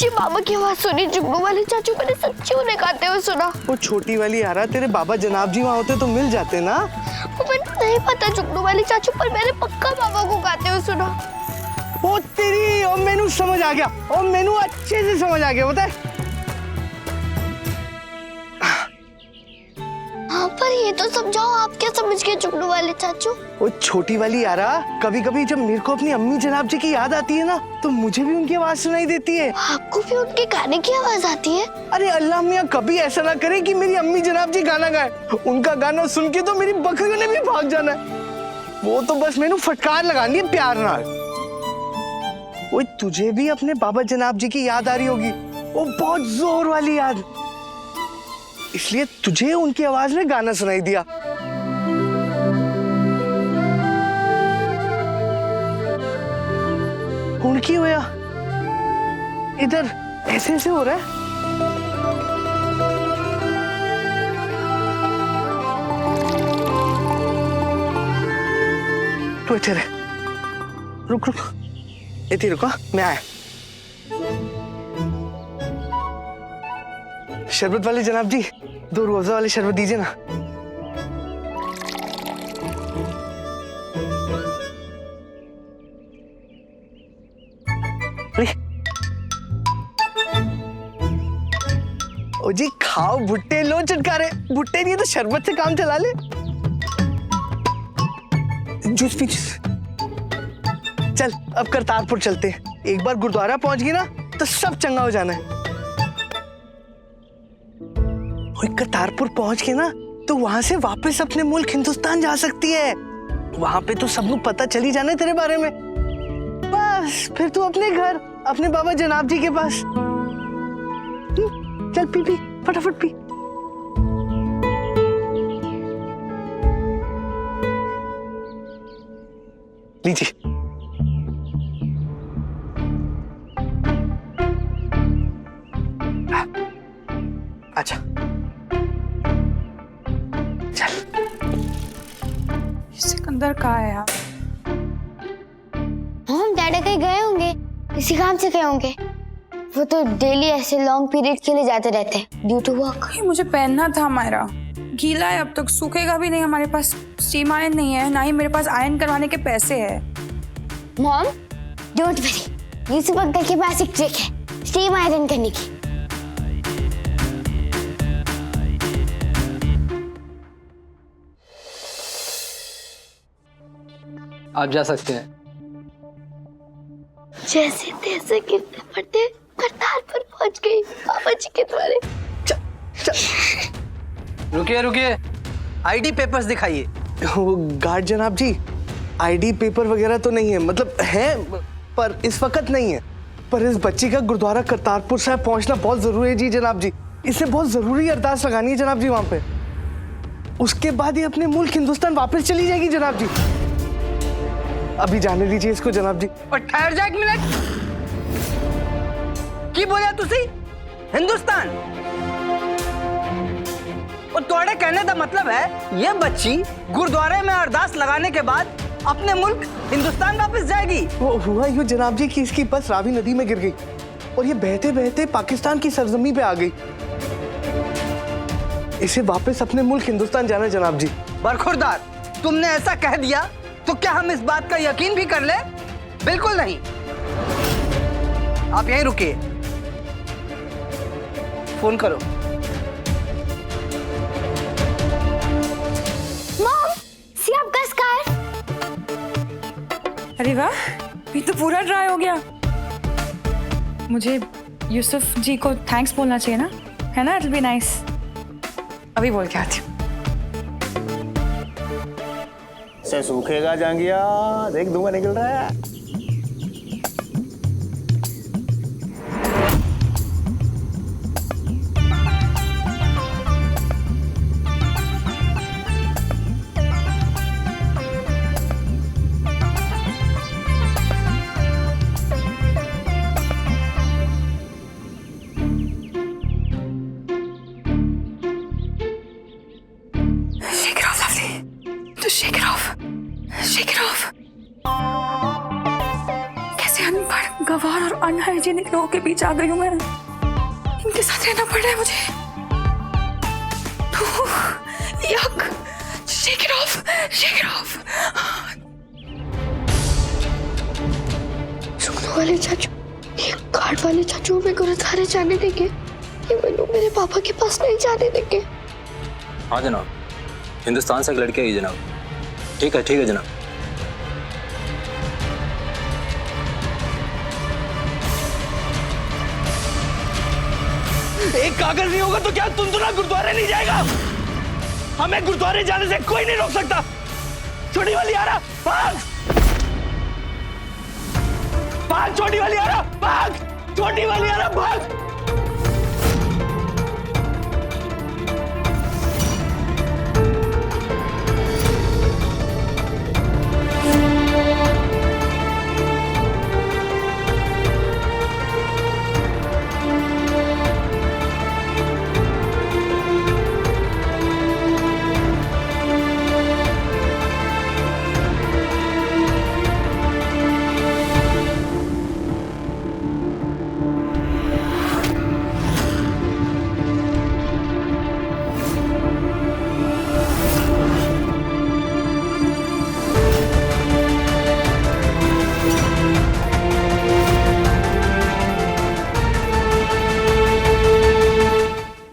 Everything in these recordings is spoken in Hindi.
सच्ची बाबा की आवाज सुनी जुगनू वाले चाचू, मैंने सच्ची उन्हें गाते हुए सुना। वो छोटी वाली यारा, तेरे बाबा जनाब जी वहाँ होते तो मिल जाते ना। वो मैंने नहीं पता जुगनू वाले चाचू, पर मैंने पक्का बाबा को गाते हुए सुना। वो तेरी, और मैनू समझ आ गया, और मैनू अच्छे से समझ आ गया, बता। हाँ, पर ये तो समझाओ, आप क्या समझ गए जुगनू वाले चाचू? वो छोटी वाली यारा, कभी कभी जब मेरे को अपनी अम्मी जनाब जी की याद आती है ना, तो मुझे भी उनकी आवाज सुनाई देती है। आपको भी उनके गाने की आवाज आती है? अरे अल्लाह मियाँ कभी ऐसा ना करे कि मेरी अम्मी जनाब जी गाना गाए। उनका गाना सुन के तो मेरी बकरियों ने भी भाग जाना है। वो तो बस मैंने फटकार लगानी है प्यार नाल। वो तुझे भी अपने बाबा जनाब जी की याद आ रही होगी, वो बहुत जोर वाली याद, इसलिए तुझे उनकी आवाज में गाना सुनाई दिया। उनकी होया इधर ऐसे ऐसे हो रहा है। तो इधर है, रुक रुक, इधर रुको, मैं आया। शरबत वाले जनाब जी, 2 रोजा वाले शरबत दीजिए ना। ओ जी खाओ, भुट्टे लो चटकारे, भुट्टे नहीं तो शरबत से काम चला ले। Juice P juice. चल अब करतारपुर चलते हैं, एक बार गुरुद्वारा पहुंच गई ना तो सब चंगा हो जाना है। करतारपुर पहुंच के ना तो वहां से वापस अपने मुल्क हिंदुस्तान जा सकती है। वहां पे तो सबको पता चली जाना है तेरे बारे में। बस फिर तू अपने घर, अपने बाबा जनाब जी के पास। चल पी पी, फटाफट पी। लीजिए। अच्छा सिकंदर कहाँ है यार? हम डैडा कहीं गए होंगे, किसी काम से गए होंगे। वो तो डेली ऐसे लॉन्ग पीरियड के लिए जाते रहते हैं ड्यू टू वर्क। ये मुझे पहनना था मायरा, गीला है अब तक, सूखेगा भी नहीं। हमारे पास स्टीम आयरन नहीं है, ना ही मेरे पास आयरन करवाने के पैसे है। Mom don't worry, Yusuf uncle के पास एक ट्रिक है स्टीम आयरन करने की। आप जा सकते हैं। जैसे तैसे गिरते पड़ते करतारपुर पहुंच गई बाबा जी के द्वारे। रुकिए रुकिए, आईडी पेपर्स दिखाइए। वो गार्ड जनाब जी, आईडी पेपर वगैरह तो नहीं है, मतलब है पर इस वक्त नहीं है। पर इस बच्ची का गुरुद्वारा करतारपुर साहब पहुंचना बहुत जरूरी है जी जनाब जी। इसे बहुत जरूरी अरदास लगानी है जनाब जी वहां पे। उसके बाद ही अपने मुल्क हिंदुस्तान वापस चली जाएगी जनाब जी। अभी जाने दीजिए इसको जनाब जी। और ठहर जा एक मिनट, की बोलिया तुसी हिंदुस्तान? और तोड़े कहने का मतलब है ये बच्ची गुरुद्वारे में अरदास लगाने के बाद अपने मुल्क हिंदुस्तान वापस जाएगी। वो हुआ यूं जनाब जी कि इसकी बस रावी नदी में गिर गई और ये बहते बहते पाकिस्तान की सरजमी पे आ गई। इसे वापस अपने मुल्क हिंदुस्तान जाना है जनाब जी। बरखुरदार, तुमने ऐसा कह दिया तो क्या हम इस बात का यकीन भी कर ले? बिल्कुल नहीं। आप यहीं रुकिए, फोन करो। मॉम सी आपका स्कार्फ। अरे वाह, ये तो पूरा ड्राई हो गया। मुझे यूसुफ जी को थैंक्स बोलना चाहिए ना, है ना? It will be nice. अभी बोल के आती हूँ। से सूखेगा जांगिया, देख धुआं निकल रहा है। Shake it off, lovely. Just shake it off. Shake it off. लेकिन इन लोगों के बीच आ गई हूँ मैं, इनके साथ रहना पड़ रहा है मुझे। Yuck! Shake it off! Shake it off! Sugnu वाले चाचू, ये कार्ड वाले चाचू मेरे को गुरुद्वारे जाने देंगे, ये मैंने मेरे पापा के पास नहीं जाने देंगे। हाँ जनाब, हिंदुस्तान से एक लड़की आई जनाब। ठीक है जनाब। एक कागज नहीं होगा तो क्या तुंदुरा गुरुद्वारे नहीं जाएगा? हमें गुरुद्वारे जाने से कोई नहीं रोक सकता। छोटी वाली आ रहा, भाग भाग, छोटी वाली आ रहा, भाग, छोटी वाली आ रहा, भाग।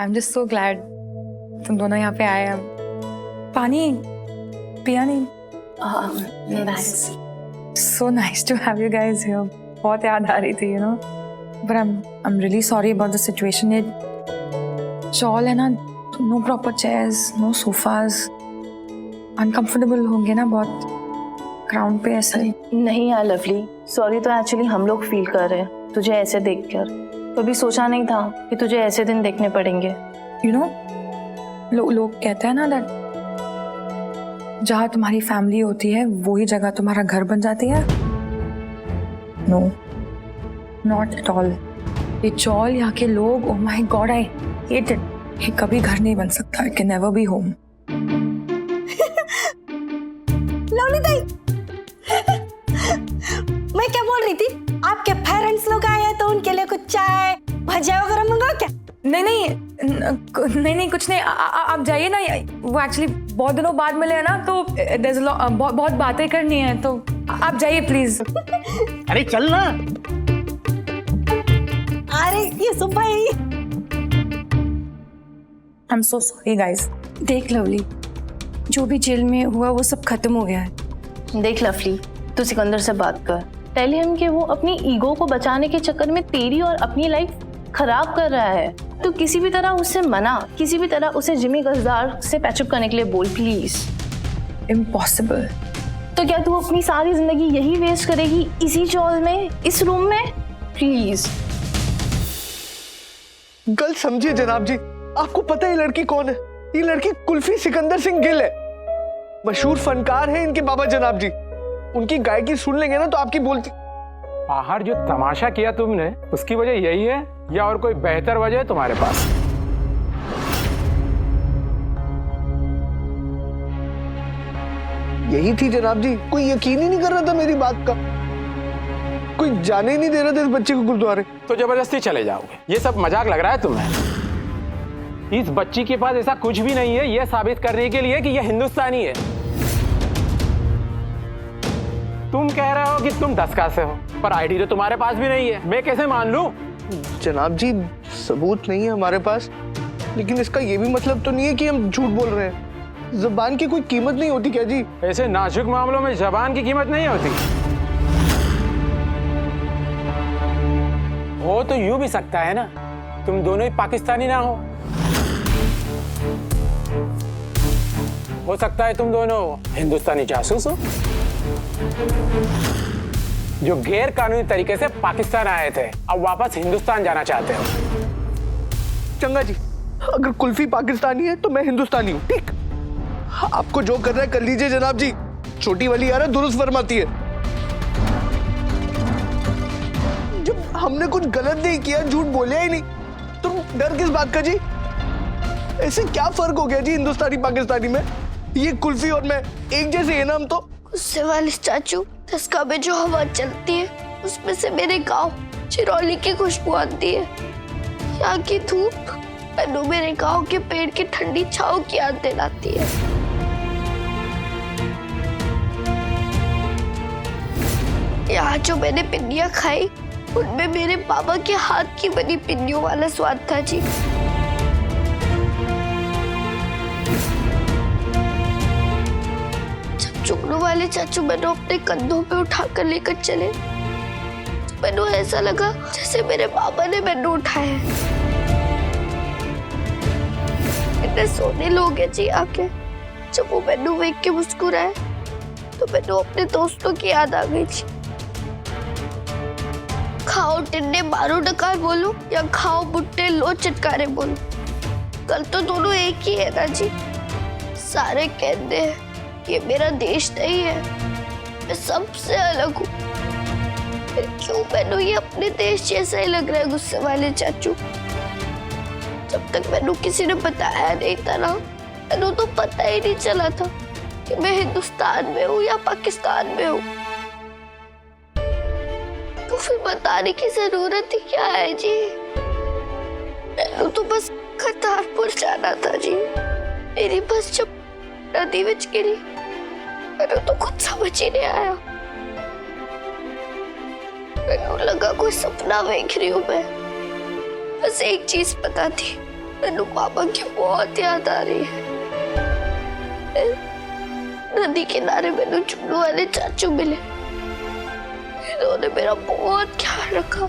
I'm just so glad तुम दोनों यहाँ पे आए। अब पानी पिया नहीं? So nice to have you guys here. बहुत याद आ रही थी, you know. But I'm really sorry about the situation. ये चॉल है ना, no proper chairs, no sofas. Uncomfortable होंगे ना बहुत ग्राउंड पे ऐसे। नहीं यार लवली, सॉरी तो एक्चुअली हम लोग फील कर रहे हैं तुझे ऐसे देखकर। कभी सोचा नहीं था कि तुझे ऐसे दिन देखने पड़ेंगे। You know, लोग कहते हैं ना दैट जहाँ तुम्हारी फैमिली होती है वही जगह तुम्हारा घर बन जाती है। No, not at all. ये चॉल, यहाँ के लोग, oh my god, I hate it. ये कभी घर नहीं बन सकता। It can never be home. Lovely दाई, मैं क्या बोल रही थी, आपके पेरेंट्स लोग आए हैं तो उनके लिए कुछ चाय भजिया वगैरह मंगाओ क्या? नहीं कुछ नहीं। आप जाइए ना। वो एक्चुअली बहुत दिनों बाद मिले हैं ना, तो बहुत बातें करनी है, तो आप जाइए प्लीज। अरे चल ना। अरे ये सुबह ही। I am so sorry guys. देख लवली, जो भी जेल में हुआ वो सब खत्म हो गया है। देख लवली, तू सिकंदर से बात कर, टेल हिम कि वो अपनी ईगो को बचाने के चक्कर में तेरी और अपनी लाइफ खराब कर रहा है। तो किसी भी तरह उससे मना, किसी भी तरह उसे जिमी गजदार से पैचअप करने के लिए बोल प्लीज। इम्पॉसिबल। तो क्या तू अपनी सारी जिंदगी यही वेस्ट करेगी इसी चॉल में, इस रूम में? प्लीज। गलत समझिए जनाब जी, आपको पता है ये लड़की कौन है? ये लड़की कुल्फी सिकंदर सिंह गिल है, मशहूर फनकार है इनके बाबा जनाब जी। उनकी गायकी सुन लेंगे ना तो आपकी बोलती। बाहर जो तमाशा किया तुमने, उसकी वजह यही है या और कोई बेहतर वजह है तुम्हारे पास? यही थी जनाब जी, कोई यकीन ही नहीं कर रहा था मेरी बात का, कोई जाने ही नहीं दे रहा था इस बच्चे को गुरुद्वारे। तो जबरदस्ती चले जाओगे? ये सब मजाक लग रहा है तुम्हें? इस बच्ची के पास ऐसा कुछ भी नहीं है ये साबित करने के लिए कि ये हिंदुस्तानी है। तुम कह रहे हो कि तुम दसका से हो, पर आईडी तो तुम्हारे पास भी नहीं है। मैं कैसे मान लूं? जनाब जी, सबूत नहीं है हमारे पास, लेकिन इसका ये भी मतलब तो नहीं है कि हम झूठ बोल रहे हैं। जुबान की कोई कीमत नहीं होती क्या जी? ऐसे नाजुक मामलों में जबान की कीमत नहीं होती। हो तो यूं भी सकता है ना, तुम दोनों ही पाकिस्तानी ना हो सकता है तुम दोनों हिंदुस्तानी जासूस हो जो गैर कानूनी तरीके से पाकिस्तान आए थे, अब वापस हिंदुस्तान जाना चाहते हो। चंगा जी, अगर कुल्फी पाकिस्तानी है तो मैं हिंदुस्तानी हूँ, ठीक? आपको जो करना है कर लीजिए जनाब जी। छोटी वाली यार दुरुस्त फरमाती है। जब हमने कुछ गलत नहीं किया, झूठ बोलिया ही नहीं, तुम डर किस बात का जी? ऐसे क्या फर्क हो गया जी हिंदुस्तानी पाकिस्तानी में? ये कुल्फी और मैं एक जैसे है ना हम तो। गुस्से वाले चाचू, दसका में जो हवा चलती है उसमें से मेरे गांव चिरौली की खुशबू आती है, यहाँ की धूप मैनू मेरे गांव के पेड़ की ठंडी छांव की याद दिलाती है। यहाँ जो मैंने पिन्नियां खाई उनमें मेरे पापा के हाथ की बनी पिन्नियों वाला स्वाद था जी। जब जुगनू वाले चाचू मैंने अपने कंधों पे उठाकर लेकर चले, मैनू ऐसा लगा जैसे मेरे पापा ने मैनू उठाया। इतने सोने लोग हैं जी आके। जब वो मैनू देख के मुस्कुराए तो मैनू अपने दोस्तों की याद आ गई थी। खाओ टिन्ने मारो डकार बोलो या खाओ बुट्टे लो चटकारे बोलो, कल तो दोनों एक ही है ना जी। सारे कहते हैं ये मेरा देश नहीं है, मैं सबसे अलग हूँ। फिर क्यों मैनू ये अपने देश जैसा ही लग रहा है गुस्से वाले चाचू। जब तक मैनू किसी ने बताया नहीं था ना, मैनू तो पता ही नहीं चला था कि मैं हिंदुस्तान में हूँ या पाकिस्तान में हूँ। तो फिर बताने की जरूरत ही क्या है जी। मैनू तो बस करतारपुर जाना था जी। मेरी बस जब नदी विच गिरी मैनू तो कुछ समझ ही नहीं आया। मैनू लगा कोई सपना देख रही हूँ मैं। बस एक चीज पता थी, मैनू पापा की बहुत याद आ रही है। नदी किनारे मैनू जुगनू वाले चाचू मिले, उन्होंने मेरा बहुत ख्याल रखा।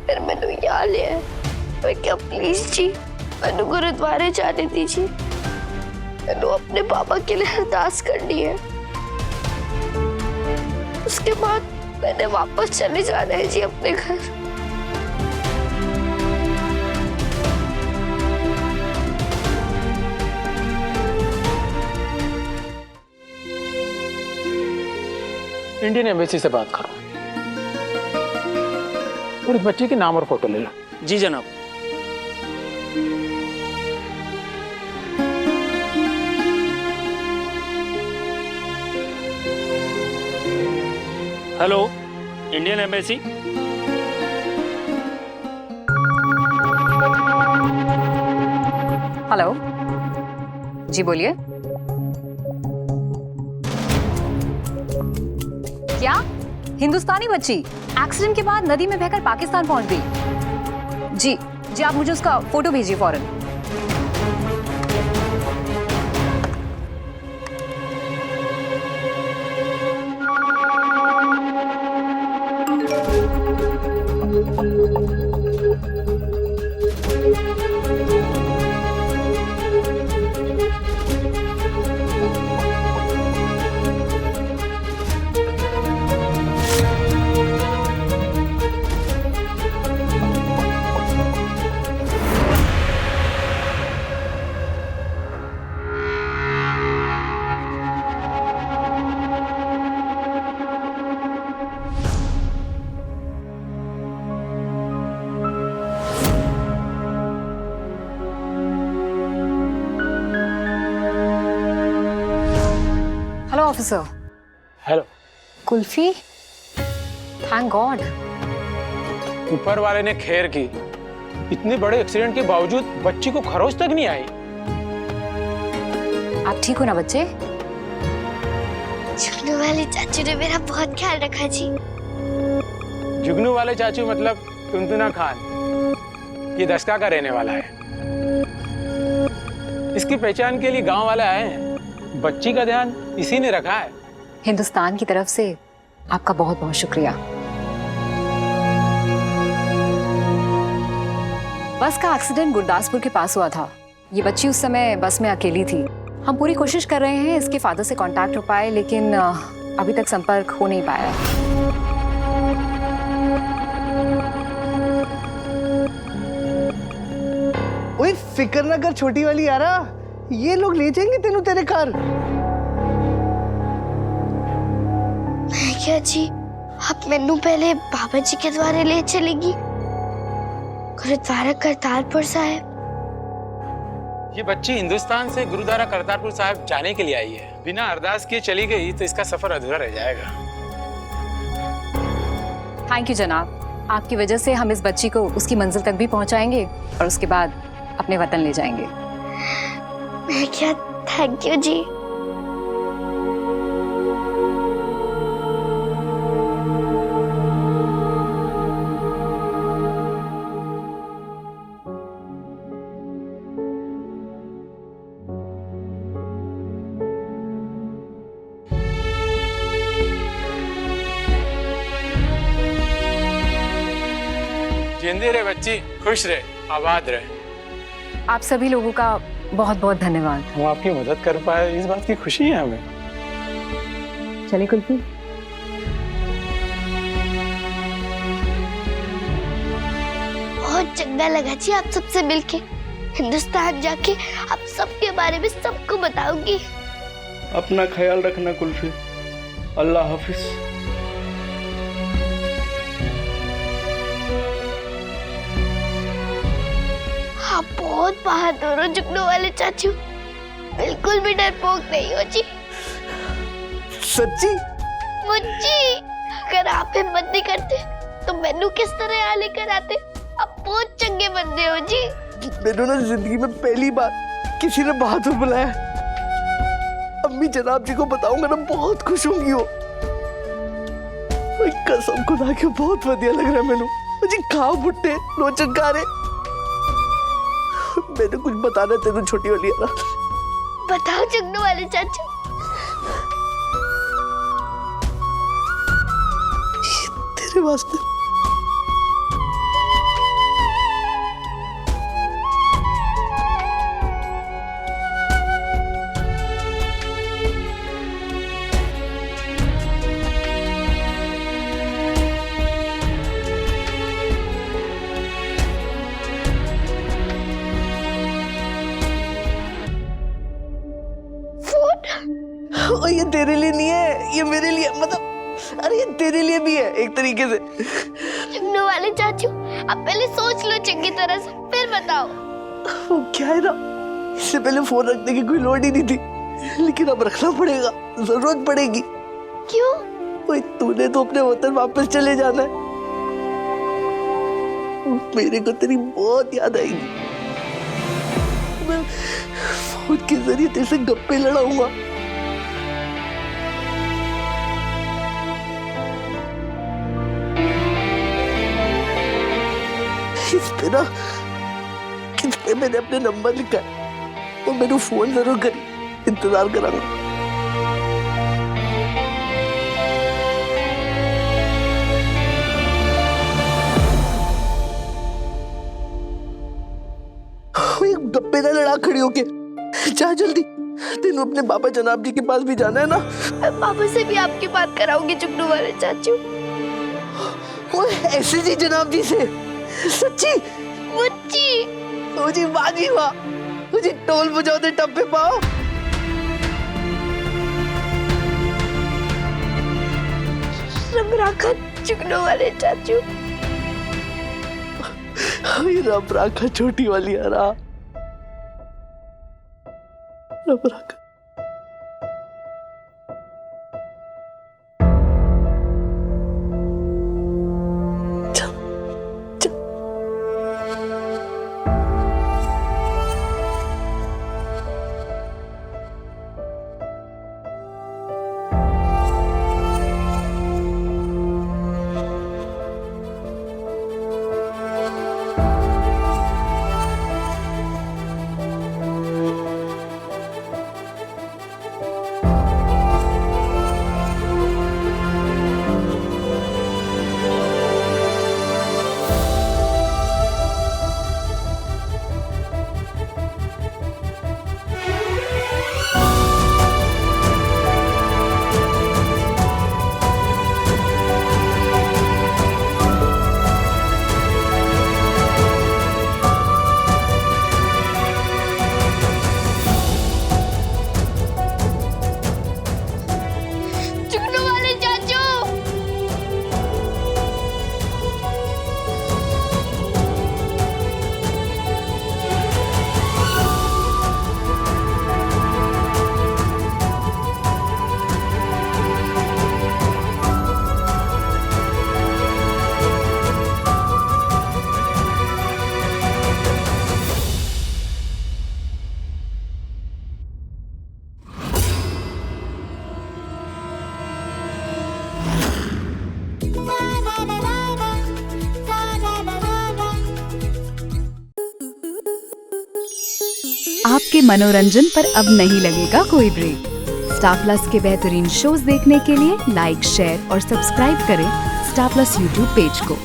फिर मैनू यहाँ ले आए। मैं क्या प्लीज जी मैनू गुरुद्वारे जाने दीजिए, मैनू अपने पापा के लिए अरदास करनी है। उसके बाद मैंने वापस चले जाना है जी अपने घर। इंडियन एम्बेसी से बात करो और इस बच्चे के नाम और फोटो ले लो। जी जनाब। Hello, Indian embassy. हेलो जी, बोलिए। क्या हिंदुस्तानी बच्ची एक्सीडेंट के बाद नदी में बहकर पाकिस्तान पहुंच गई? जी जी, आप मुझे उसका फोटो भेजिए फौरन। Hello officer. Hello. Kulfi, thank God. ऊपर वाले ने खैर की, इतने बड़े एक्सीडेंट के बावजूद बच्ची को खरोच तक नहीं आई। आप ठीक हो ना बच्चे? जुगनू वाले चाचू ने मेरा बहुत ख्याल रखा जी। जुगनू वाले चाचू मतलब टुनटुना खान, ये दशका का रहने वाला है। इसकी पहचान के लिए गांव वाले आए हैं। बच्ची का ध्यान इसी ने रखा है। हिंदुस्तान की तरफ से आपका बहुत बहुत शुक्रिया। बस का एक्सीडेंट गुरदासपुर के पास हुआ था। ये बच्ची उस समय बस में अकेली थी। हम पूरी कोशिश कर रहे हैं इसके फादर से कांटेक्ट हो पाए, लेकिन अभी तक संपर्क हो नहीं पाया। ओए फिक्र ना कर छोटी वाली यारा, ये लोग ले जाएंगे तेनू तेरे घर। मैं क्या जी, आप मैनू पहले बाबा जी के द्वारे ले चलेगी गुरुद्वारा करतारपुर साहिब। ये बच्ची हिंदुस्तान से गुरुद्वारा करतारपुर साहिब जाने के लिए आई है। बिना अरदास किए चली गई तो इसका सफर अधूरा रह जाएगा। थैंक यू जनाब, आपकी वजह से हम इस बच्ची को उसकी मंजिल तक भी पहुंचाएंगे और उसके बाद अपने वतन ले जाएंगे। मैं क्या, थैंक यू जी। जिंदी रहे बच्ची, खुश रहे, आबाद रहे। आप सभी लोगों का बहुत बहुत धन्यवाद। हम आपकी मदद कर पाए, इस बात की खुशी है हमें। चलिए कुल्फी। बहुत चंगा लगा जी आप सबसे मिलके। हिंदुस्तान जाके आप सबके बारे में सबको बताऊंगी। अपना ख्याल रखना कुल्फी। अल्लाह हाफिज। आप बहुत बहादुर हो जुगनू वाले चाचू, बिल्कुल भी डरपोक नहीं हो जी। सच्ची? मुझी, अगर आप हिम्मत नहीं करते तो मैनू किस तरह यहाँ लेकर आते। आप बहुत चंगे बंदे हो जी। मैंने ना जिंदगी में पहली बार किसी ने बहादुर बुलाया। अम्मी जनाब जी को बताऊंगा ना, बहुत खुश होंगी वो। कसम खुदा के बहुत बढ़िया लग रहा है मैनू। मुझे खाओ बुट्टे लोचनकारे। मैंने कुछ बताना तेरे छोटी वाली यारा। बताओ जुगनू वाले चाचू। तेरे वास्ते और ये तेरे लिए नहीं है, ये मेरे लिए, मतलब अरे ये तेरे लिए भी है एक तरीके से। जुगनू वाले चाचू, आप पहले सोच लो चंगी तरह से, फिर बताओ। वो क्या है ना, इससे पहले फोन रखने की कोई लोड़ ही नहीं थी, लेकिन अब रखना पड़ेगा, जरूरत पड़ेगी। क्यों? भाई तूने तो अपने वतन वापस चले जाना है। मेरे को तेरी बहुत याद आएगी। मैं फोन के जरिए तेरे से गप्पे लड़ाऊंगा। इस पे मैंने अपने नंबर लिखा है, और मैंने फोन जरूर करी, इंतजार करांगा। गप्पे ना लड़ा खड़ी होके, जा जल्दी। तेनू अपने बाबा जनाब जी के पास भी जाना है ना। पापा से भी आपकी बात कराऊंगी जुगनू वाले चाचू। ऐसे जी जनाब जी से? सच्ची? मुझी मुझे बाजी वाह, मुझे टोल बजाओ दे टप्पे पाओ। रब राखा जुगनू वाले चाचू। रब राखा छोटी वाली हरा। रब राखा। आपके मनोरंजन पर अब नहीं लगेगा कोई ब्रेक। स्टार प्लस के बेहतरीन शोज देखने के लिए लाइक, शेयर और सब्सक्राइब करें स्टार प्लस यूट्यूब पेज को।